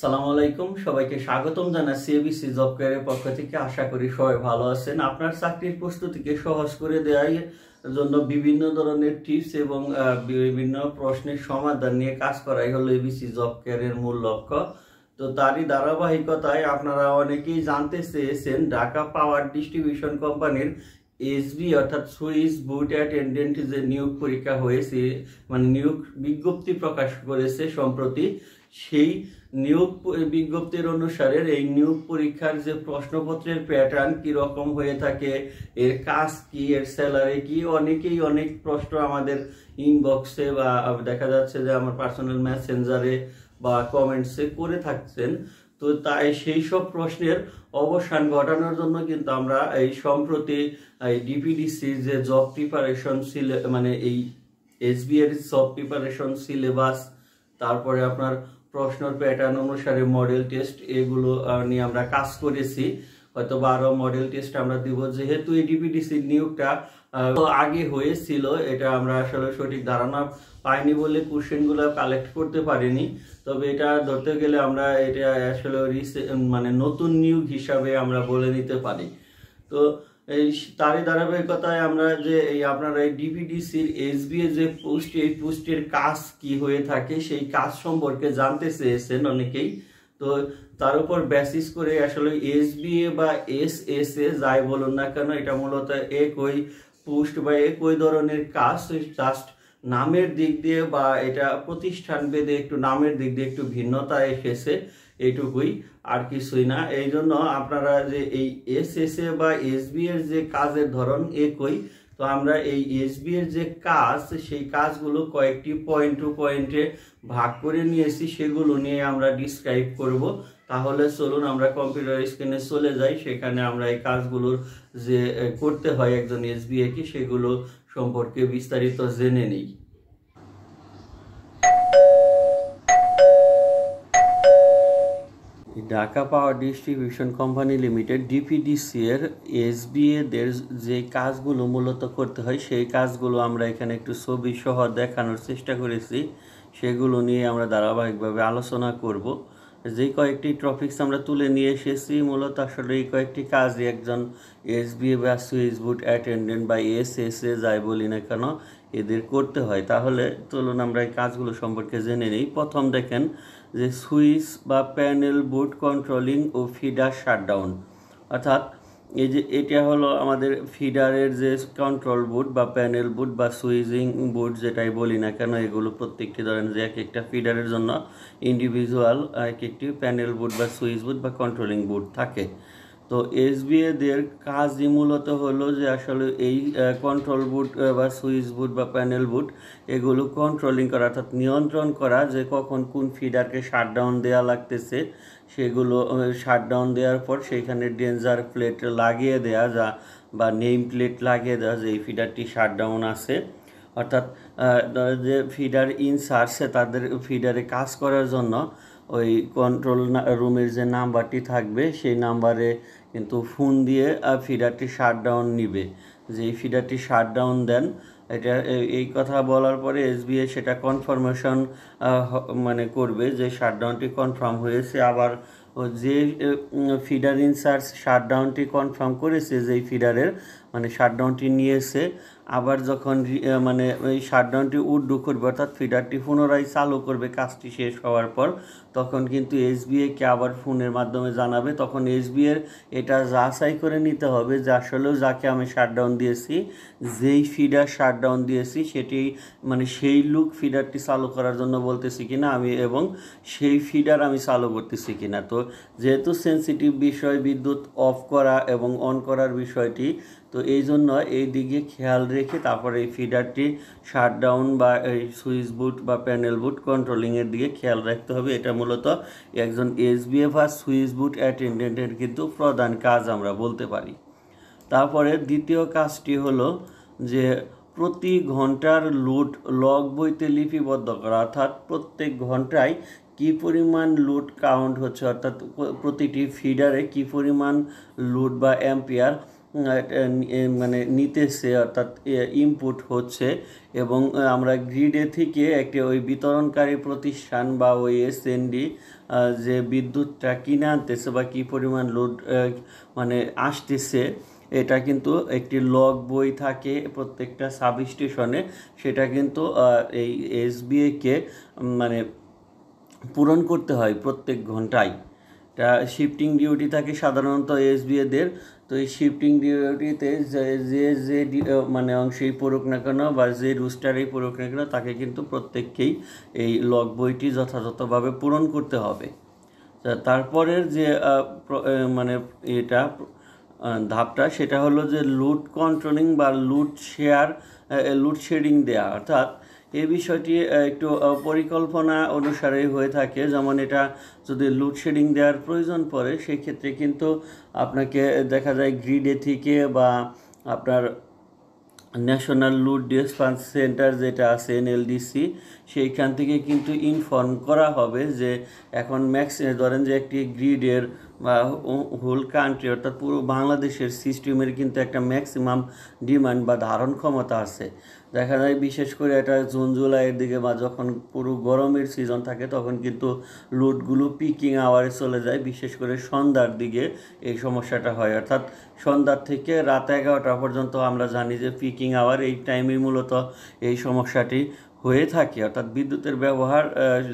সালামু আলাইকুম, সবাইকে স্বাগতম জানাচ্ছি এবিসি জব কেয়ারের পক্ষ থেকে। আশা করি সবাই ভালো আছেন। আপনার চাকরির প্রস্তুতিকে সহজ করে দেওয়ার জন্য বিভিন্ন ধরনের টিপস এবং বিভিন্ন প্রশ্নের সমাধান নিয়ে কাজ করাই হলো এবিসি জব কেয়ারের মূল লক্ষ্য। তো তারই ধারাবাহিকতায় আপনারা অনেকেই জানতে চেয়েছেন ঢাকা পাওয়ার ডিস্ট্রিবিউশন কোম্পানির এসবি অর্থাৎ সুইস বুট অ্যাটেন্ডেন্ট যে নিয়োগ পরীক্ষা হয়েছে, মানে নিয়োগ বিজ্ঞপ্তি প্রকাশ করেছে সম্প্রতি, সেই নিয়োগ বিজ্ঞপ্তির অনুসারে এই নিয়োগ পরীক্ষার যে প্রশ্নপত্রের প্যাটার্ন কি রকম হয়ে থাকে, এর কাজ কি, এর স্যালারি কি, অনেকেই অনেক প্রশ্ন আমাদের ইনবক্সে বা দেখা যাচ্ছে যে আমার পার্সোনাল মেসেঞ্জারে বা কমেন্টসে করে থাকছেন। তো তাই সেই সব প্রশ্নের অবসান ঘটানোর জন্য কিন্তু আমরা এই সম্প্রতি ডিপিডিসি যে জব প্রিপারেশন মানে এই এসবিআর জব প্রিপারেশন সিলেবাস, তারপরে আপনার প্রশ্নের প্যাটার্ন অনুসারে মডেল টেস্ট, এগুলো নিয়ে আমরা কাজ করেছি। হয়তো 12 মডেল টেস্ট আমরা দিব। যেহেতু এই ডিপিডিসি নিয়োগটা আগে হয়েছিল, এটা আমরা আসলে সঠিক ধারণা পাইনি বলে কোশ্চেনগুলো কালেক্ট করতে পারিনি। তবে এটা ধরতে গেলে আমরা এটা আসলে মানে নতুন নিয়োগ হিসাবে আমরা বলে নিতে পারি। তো এই তারই ধারাবাহিকতায় আমরা যে এই আপনারা এই ডিপিডিসির এসবিএ যে পোস্ট, এই পোস্টের কাজ কি হয়ে থাকে সেই কাজ সম্পর্কে জানতে চেয়েছেন অনেকেই। তো তার উপর বেসিস করে আসলে এসবিএ বা এসএসএ যাই বলুন না কেন, এটা মূলত একই পোস্ট বা একই ধরনের কাজ, জাস্ট নামের দিক দিয়ে বা এটা প্রতিষ্ঠান ভেদে একটু নামের দিক দিয়ে একটু ভিন্নতা এসেছে, এইটুকুই, আর কিছুই না। এই জন্য আপনারা যে এই এসএসএ বা এসবি এর যে কাজের ধরন একই, তো আমরা এই এসবি এর যে কাজ, সেই কাজগুলো কয়েকটি পয়েন্ট টু পয়েন্টে ভাগ করে নিয়েছি, সেগুলো নিয়ে আমরা ডিসক্রাইব করব। তাহলে চলুন আমরা কম্পিউটার স্ক্রিনে চলে যাই, সেখানে আমরা এই কাজগুলোর যে করতে হয় একজন এসবিএ কে, সেগুলো সম্পর্কে বিস্তারিত জেনে নিই। Dhaka power distribution company limited DPDC এর এসবিএ দের যে কাজগুলো মূলত করতে হয়, সেই কাজগুলো আমরা এখানে একটু ছবি সহ দেখানোর চেষ্টা করেছি। সেগুলো নিয়ে আমরা ধারাবাহিকভাবে আলোচনা করব। যে কয়েকটি টপিকস আমরা তুলে নিয়ে এসেছি, মূলত আসলে এই কয়েকটি কাজই একজন এসবিএ বা সুইস বুট অ্যাটেন্ডেন্ট বা এসএসএ যাই বলি না কেন, এদের করতে হয়। তাহলে চলুন আমরা এই কাজগুলো সম্পর্কে জেনে নিই। প্রথম দেখেন যে সুইচ বা প্যানেল বুট কন্ট্রোলিং ও ফিডার শাটডাউন, অর্থাৎ এই যে এটা হলো আমাদের ফিডারের যে কন্ট্রোল বুট বা প্যানেল বুট বা সুইচিং বুট যেটাই বলি না কেন, এগুলো প্রত্যেকটি ধরেন যে এক একটা ফিডারের জন্য ইন্ডিভিজুয়াল এক একটি প্যানেল বুট বা সুইচ বুট বা কন্ট্রোলিং বুট থাকে। তো এসবিএ দের কাজই মূলত হলো যে আসলে এই কন্ট্রোল বুট বা সুইচ বুট বা প্যানেল বুট, এগুলো কন্ট্রোলিং করা, অর্থাৎ নিয়ন্ত্রণ করা যে কখন কোন ফিডারকে শাটডাউন দেওয়া লাগতেছে, সেগুলো শাটডাউন দেওয়ার পর সেইখানে ডেঞ্জার প্লেট লাগিয়ে দেওয়া যা বা নেম প্লেট লাগিয়ে দেওয়া যে এই ফিডারটি শাটডাউন আছে। অর্থাৎ যে ফিডার ইনচার্জে তাদের ফিডারে কাজ করার জন্য ওই কন্ট্রোল রুমের যে নাম্বারটি থাকবে, সেই নাম্বারে কিন্তু ফোন দিয়ে ফিডারটি শাটডাউন নিবে। যে এই ফিডারটি শাটডাউন দেন, এটা এই কথা বলার পরে এসবিএ সেটা কনফার্মেশন মানে করবে যে শাটডাউনটি কনফার্ম হয়েছে। আবার যে ফিডার ইনচার্জ শাটডাউনটি কনফার্ম করেছে, যেই ফিডারের মানে শাটডাউনটি নিয়েছে, আবার যখন মানে এই শাটডাউনটি উড্ডু করবে, অর্থাৎ ফিডারটি পুনরায় চালু করবে কাজটি শেষ হওয়ার পর, তখন কিন্তু এসবিএকে আবার ফোনের মাধ্যমে জানাবে। তখন এসবিএর এটা যাচাই করে নিতে হবে যে আসলেও যাকে আমি শাটডাউন দিয়েছি, যেই ফিডার শাটডাউন দিয়েছি সেটি মানে সেই লোক ফিডারটি চালু করার জন্য বলতেছি কিনা আমি, এবং সেই ফিডার আমি চালু করতেছি কিনা। তো যেহেতু সেন্সিটিভ বিষয় বিদ্যুৎ অফ করা এবং অন করার বিষয়টি, তো এই জন্য এই দিকে খেয়াল রেখে তারপরে এই ফিডারটি শাটডাউন বা এই সুইচ বুট বা প্যানেল বুট কন্ট্রোলিংয়ের দিকে খেয়াল রাখতে হবে। এটা মূলত একজন এসবিএ বা সুইচ বুট অ্যাটেন্ডেন্টের কিন্তু প্রধান কাজ আমরা বলতে পারি। তারপরে দ্বিতীয় কাজটি হলো যে প্রতি ঘন্টার লোড লগ বইতে লিপিবদ্ধ করা, অর্থাৎ প্রত্যেক ঘন্টায় কী পরিমাণ লোড কাউন্ট হচ্ছে, অর্থাৎ প্রতিটি ফিডারে কী পরিমাণ লোড বা অ্যাম্পিয়ার মানে নিতেছে, অর্থাৎ ইনপুট হচ্ছে, এবং আমরা গ্রিডে থেকে একটি ওই বিতরণকারী প্রতিষ্ঠান বা ওই এসএনডি যে বিদ্যুৎটা কিনে আনতেছে বা কী পরিমাণ লোড মানে আসতেছে, এটা কিন্তু একটি লগ বই থাকে প্রত্যেকটা সাব স্টেশনে। সেটা কিন্তু এই এসবিএকে মানে পূরণ করতে হয় প্রত্যেক ঘন্টায়। এটা শিফটিং ডিউটি থাকে সাধারণত এসবিএদের। তো এই শিফটিং ডিউটিতে মানে অংশেই পড়ুক না কেন বা যে রুস্টারেই পড়ুক না কেন, তাকে কিন্তু প্রত্যেককেই এই লগ বইটি যথাযথভাবে পূরণ করতে হবে। তারপরের যে মানে এটা ধাপটা, সেটা হলো যে লোড কন্ট্রোলিং বা লোডশেডিং দেয়া। অর্থাৎ এই বিষয়টি একটু পরিকল্পনা অনুসারে হয়ে থাকে। যেমন এটা যদি লোডশেডিং দেওয়ার প্রয়োজন পড়ে, সেই ক্ষেত্রে কিন্তু আপনাকে দেখা যায় গ্রিডে থেকে বা আপনার ন্যাশনাল লোড ডিসপ্যাচ সেন্টার যেটা আছে এনএলডিসি, সেইখান থেকে কিন্তু ইনফর্ম করা হবে যে এখন ধরেন যে একটি গ্রিডের বা হোল কান্ট্রি অর্থাৎ পুরো বাংলাদেশের সিস্টেমের কিন্তু একটা ম্যাক্সিমাম ডিমান্ড বা ধারণ ক্ষমতা আছে। দেখা যায় বিশেষ করে এটা জুন জুলাইয়ের দিকে বা যখন পুরো গরমের সিজন থাকে, তখন কিন্তু লোডগুলো পিকিং আওয়ারে চলে যায়। বিশেষ করে সন্ধ্যার দিকে এই সমস্যাটা হয়, অর্থাৎ সন্ধ্যার থেকে রাত 11টা পর্যন্ত আমরা জানি যে পিকিং আওয়ার, এই টাইমে মূলত এই সমস্যাটি হয়ে থাকে, অর্থাৎ বিদ্যুতের ব্যবহার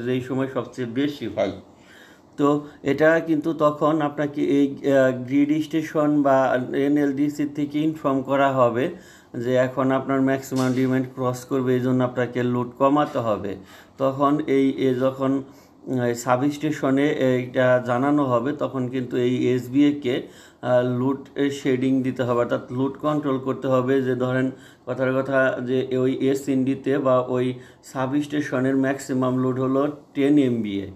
যেই সময় সবচেয়ে বেশি হয়। তো এটা কিন্তু তখন আপনাকে এই গ্রিড স্টেশন বা এনএলডিসি থেকে ইনফর্ম করা হবে যে এখন আপনার ম্যাক্সিমাম ডিমান্ড ক্রস করবে, এই জন্য আপনাকে লোড কমাতে হবে। তখন যখন সাব স্টেশনে এইটা জানানো হবে, তখন কিন্তু এই এসবিএকে লোড শেডিং দিতে হবে, অর্থাৎ লোড কন্ট্রোল করতে হবে। যে ধরেন কথার কথা যে ওই এসএনডিতে বা ওই সাব স্টেশনের ম্যাক্সিমাম লোড হলো 10 MVA,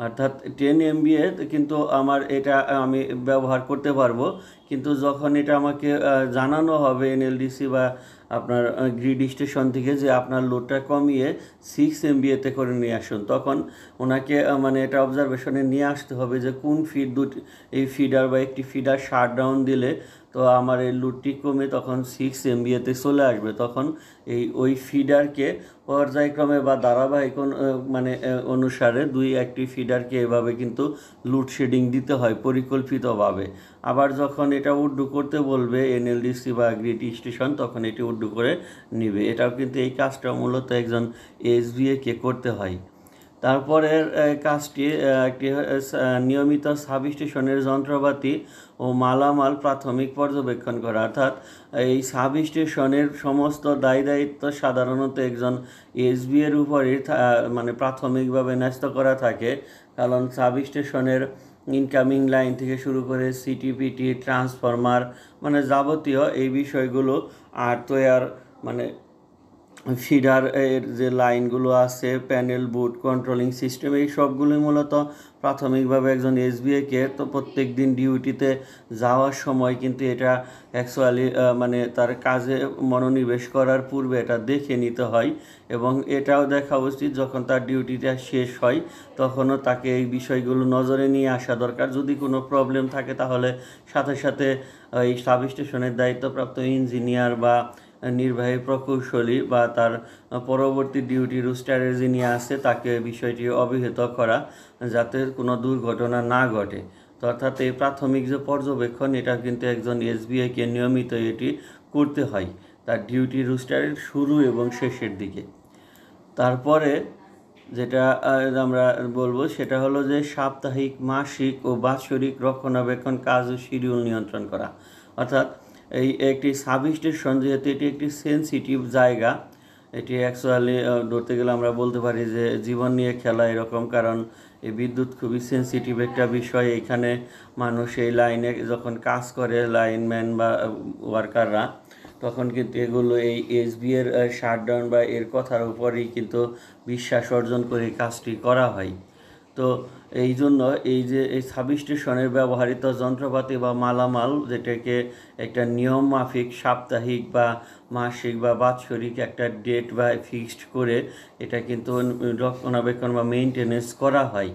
অর্থাৎ 10 MVA কিন্তু আমার এটা আমি ব্যবহার করতে পারবো। কিন্তু যখন এটা আমাকে জানানো হবে এনএলডিসি বা আপনার গ্রিড স্টেশন থেকে যে আপনার লোডটা কমিয়ে 6 MVA করে নিয়ে আসুন, তখন ওনাকে মানে এটা অবজারভেশনে নিয়ে আসতে হবে যে কোন এই ফিডার বা একটি ফিডার শাট ডাউন দিলে তো আমার এই লোডটি কমে তখন 6 MVA চলে আসবে। তখন ওই ফিডারকে পর্যায়ক্রমে বা ধারাবাহিক মানে অনুসারে একটি ফিডারকে এভাবে কিন্তু লোডশেডিং দিতে হয় পরিকল্পিতভাবে। আবার যখন এটা উড্ডু করতে বলবে এনএলডিসি বা গ্রিড স্টেশন, তখন এটি উড্ডু করে নিবে। এটাও কিন্তু এই কাজটা মূলত একজন এসবিএকে করতে হয়। তারপরের কাজটি একটি নিয়মিত সাব স্টেশনের যন্ত্রপাতি ও মালামাল প্রাথমিক পর্যবেক্ষণ করা, অর্থাৎ এই সাব স্টেশনের সমস্ত দায়িত্ব সাধারণত একজন এসবিএর উপরই মানে প্রাথমিকভাবে ন্যস্ত করা থাকে। কারণ সাব স্টেশনের ইনকামিং লাইন থেকে শুরু করে সিটিপিটি, ট্রান্সফরমার, মানে যাবতীয় এই বিষয়গুলো, আর তৈয়ার মানে ফিডার এর যে লাইনগুলো আছে, প্যানেল, বুট, কন্ট্রোলিং সিস্টেম, এই সবগুলোই মূলত প্রাথমিকভাবে একজন এসবিএকে তো প্রত্যেক দিন ডিউটিতে যাওয়ার সময় কিন্তু এটা অ্যাকচুয়ালি মানে তার কাজে মনোনিবেশ করার পূর্বে এটা দেখে নিতে হয়। এবং এটাও দেখা উচিত যখন তার ডিউটিটা শেষ হয়, তখনও তাকে এই বিষয়গুলো নজরে নিয়ে আসা দরকার। যদি কোনো প্রবলেম থাকে তাহলে সাথে সাথে এই সাব স্টেশনের দায়িত্বপ্রাপ্ত ইঞ্জিনিয়ার বা নির্বাহী প্রকৌশলী বা তার পরবর্তী ডিউটি রুস্টারের যিনি আছে তাকে বিষয়টি অবহিত করা, যাতে কোনো দুর্ঘটনা না ঘটে। তো অর্থাৎ এই প্রাথমিক যে পর্যবেক্ষণ, এটা কিন্তু একজন এসবিআইকে নিয়মিত এটি করতে হয় তার ডিউটি রুস্টারের শুরু এবং শেষের দিকে। তারপরে যেটা আমরা বলবো সেটা হলো যে সাপ্তাহিক, মাসিক ও বাৎসরিক রক্ষণাবেক্ষণ কাজ ও শিডিউল নিয়ন্ত্রণ করা। অর্থাৎ একটি সাব স্টেশন যেহেতু এটি একটি সেন্সিটিভ জায়গা, এটি অ্যাকচুয়ালি ধরতে গেলে আমরা বলতে পারি যে জীবন নিয়ে খেলা এরকম। কারণ এই বিদ্যুৎ খুবই সেন্সিটিভ একটা বিষয়। এখানে মানুষ এই লাইনে যখন কাজ করে, লাইনম্যান বা ওয়ার্কাররা, তখন কিন্তু এগুলো এই এসবিএর শাটডাউন বা এর কথার উপরেই কিন্তু বিশ্বাস অর্জন করে কাজটি করা হয়। তো এই জন্য এই সাব স্টেশনের ব্যবহৃত যন্ত্রপাতি বা মালামাল, যেটাকে একটা নিয়ম মাফিক সাপ্তাহিক বা মাসিক বা বাৎসরিক একটা ডেট বা ফিক্সড করে এটা কিন্তু রক্ষণাবেক্ষণ বা মেইনটেনেন্স করা হয়।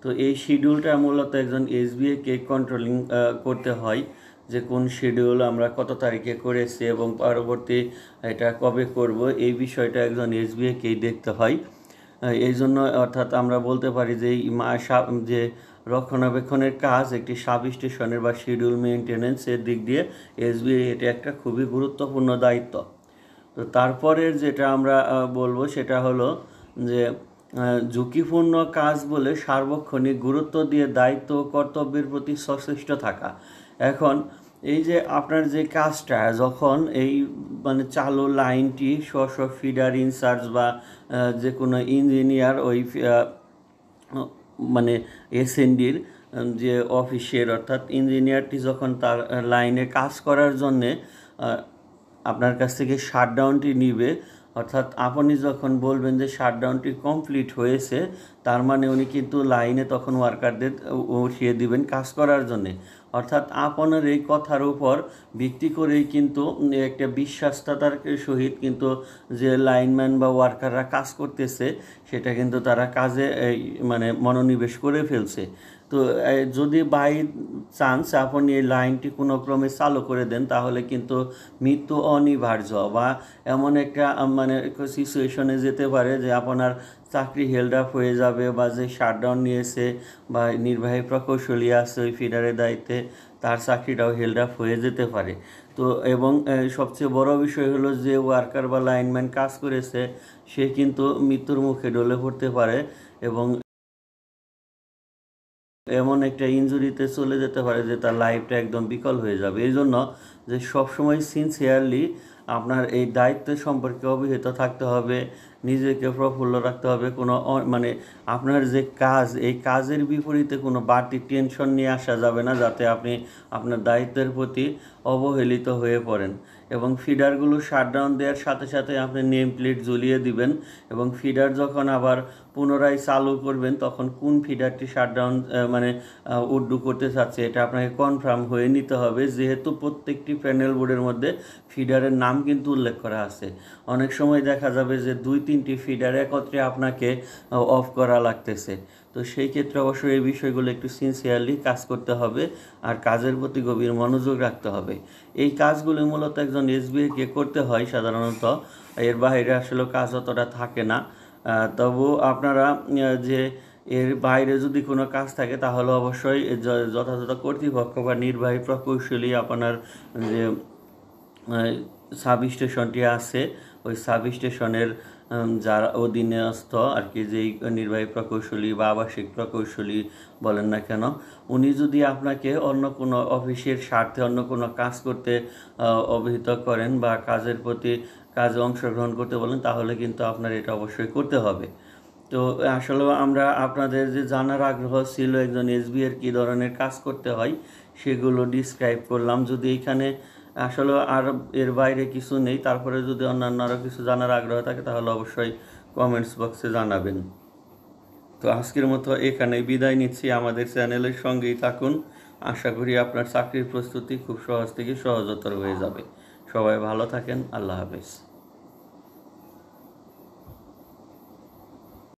তো এই শিডিউলটা মূলত একজন এসবিএকে কন্ট্রোলিং করতে হয় যে কোন শিডিউল আমরা কত তারিখে করেছি এবং পরবর্তী এটা কবে করব, এই বিষয়টা একজন এসবিএকেই দেখতে হয়। এই জন্য অর্থাৎ আমরা বলতে পারি যে যে রক্ষণাবেক্ষণের কাজ একটি সাব স্টেশনের বা শিডিউল মেনটেন্যান্সের দিক দিয়ে এসবিআই এটা একটা খুবই গুরুত্বপূর্ণ দায়িত্ব। তো তারপরের যেটা আমরা বলবো সেটা হলো যে ঝুঁকিপূর্ণ কাজ বলে সার্বক্ষণিক গুরুত্ব দিয়ে দায়িত্ব ও কর্তব্যের প্রতি সচেষ্ট থাকা। এখন এই যে আপনার যে কাজটা যখন এই মানে চালু লাইনটি স্ব ফিডার ইনচার্জ বা যে কোনো ইঞ্জিনিয়ার ওই মানে এসএনডির যে অফিসের অর্থাৎ ইঞ্জিনিয়ারটি যখন তার লাইনে কাজ করার জন্যে আপনার কাছ থেকে শাটডাউনটি নিবে, অর্থাৎ আপনি যখন বলবেন যে শাটডাউনটি কমপ্লিট হয়েছে, তার মানে উনি কিন্তু লাইনে তখন ওয়ার্কারদের উঠিয়ে দিবেন কাজ করার জন্যে। অর্থাৎ আপনার এই কথার উপর ভিত্তি করেই কিন্তু একটা বিশ্বাসতার সহিত কিন্তু যে লাইনম্যান বা ওয়ার্কাররা কাজ করতেছে সেটা কিন্তু তারা কাজে মানে মনোনিবেশ করে ফেলছে। তো যদি বাই চান্স আপনি এই লাইনটি কোনো ক্রমে চালু করে দেন তাহলে কিন্তু মৃত্যু অনিবার্য বা এমন একটা মানে সিচুয়েশনে যেতে পারে যে আপনার চাকরি হেল্ড আপ হয়ে যাবে, বা যে শাটডাউন নিয়েছে বা নির্বাহী প্রকৌশলী আছে ওই ফিডারের দায়িত্বে তার চাকরিটাও হেল্ড আপ হয়ে যেতে পারে। তো এবং সবচেয়ে বড় বিষয় হলো যে ওয়ার্কার বা লাইনম্যান কাজ করেছে সে কিন্তু মৃত্যুর মুখে ঢলে পড়তে পারে এবং এমন একটা ইনজুরিতে চলে যেতে পারে যে তার লাইফটা একদম বিকল হয়ে যাবে। এই জন্য যে সবসময় সিনসিয়ারলি আপনার এই দায়িত্বের সম্পর্কে অবহিত থাকতে হবে, নিজেকে প্রফুল্ল রাখতে হবে। কোনো মানে আপনার যে কাজ এই কাজের বিপরীতে কোনো বাড়তি টেনশন নিয়ে আসা যাবে না, যাতে আপনি আপনার দায়িত্বের প্রতি অবহেলিত হয়ে পড়েন। এবং ফিডারগুলো শাটডাউন দেওয়ার সাথে সাথে আপনি নেম প্লেট ঝুলিয়ে দিবেন এবং ফিডার যখন আবার পুনরায় চালু করবেন তখন কোন ফিডারটি শাটডাউন মানে উড্ডু করতে চাচ্ছে এটা আপনাকে কনফার্ম হয়ে নিতে হবে, যেহেতু প্রত্যেকটি প্যানেল বোর্ডের মধ্যে ফিডারের নাম কিন্তু উল্লেখ করা আছে। অনেক সময় দেখা যাবে যে 2-3টি ফিডার একত্রে আপনাকে অফ করা লাগতেছে। তো সেই ক্ষেত্রে অবশ্যই এই বিষয়গুলো একটু সিনসিয়ারলি কাজ করতে হবে আর কাজের প্রতি গভীর মনোযোগ রাখতে হবে। এই কাজগুলো মূলত একজন এসবিআইকে করতে হয় সাধারণত, এর বাইরে আসলে কাজ অতটা থাকে না। তবু আপনারা যে এর বাইরে যদি কোনো কাজ থাকে তাহলে অবশ্যই যথাযথ কর্তৃপক্ষ বা নির্বাহী প্রকৌশলী আপনার যে সাব স্টেশনটি আছে ওই সাব স্টেশনের যারা অধীনস্থ আর কি, যেই নির্বাহী প্রকৌশলী বা আবাসিক প্রকৌশলী বলেন না কেন, উনি যদি আপনাকে অন্য কোনো অফিসের স্বার্থে অন্য কোনো কাজ করতে অবহিত করেন বা কাজের প্রতি কাজে অংশগ্রহণ করতে বলেন তাহলে কিন্তু আপনার এটা অবশ্যই করতে হবে। তো আসলে আমরা আপনাদের যে জানার আগ্রহ ছিল একজন এসবিআইয়ের কী ধরনের কাজ করতে হয় সেগুলো ডিসক্রাইব করলাম। যদি এখানে আসলে আর এর বাইরে কিছু নেই, তারপরে যদি অন্যান্য আরও কিছু জানার আগ্রহ থাকে তাহলে অবশ্যই কমেন্টস বক্সে জানাবেন। তো আজকের মতো এখানেই বিদায় নিচ্ছি। আমাদের চ্যানেলের সঙ্গেই থাকুন। আশা করি আপনার চাকরির প্রস্তুতি খুব সহজ থেকে সহজতর হয়ে যাবে। সবাই ভালো থাকেন। আল্লাহ হাফেজ।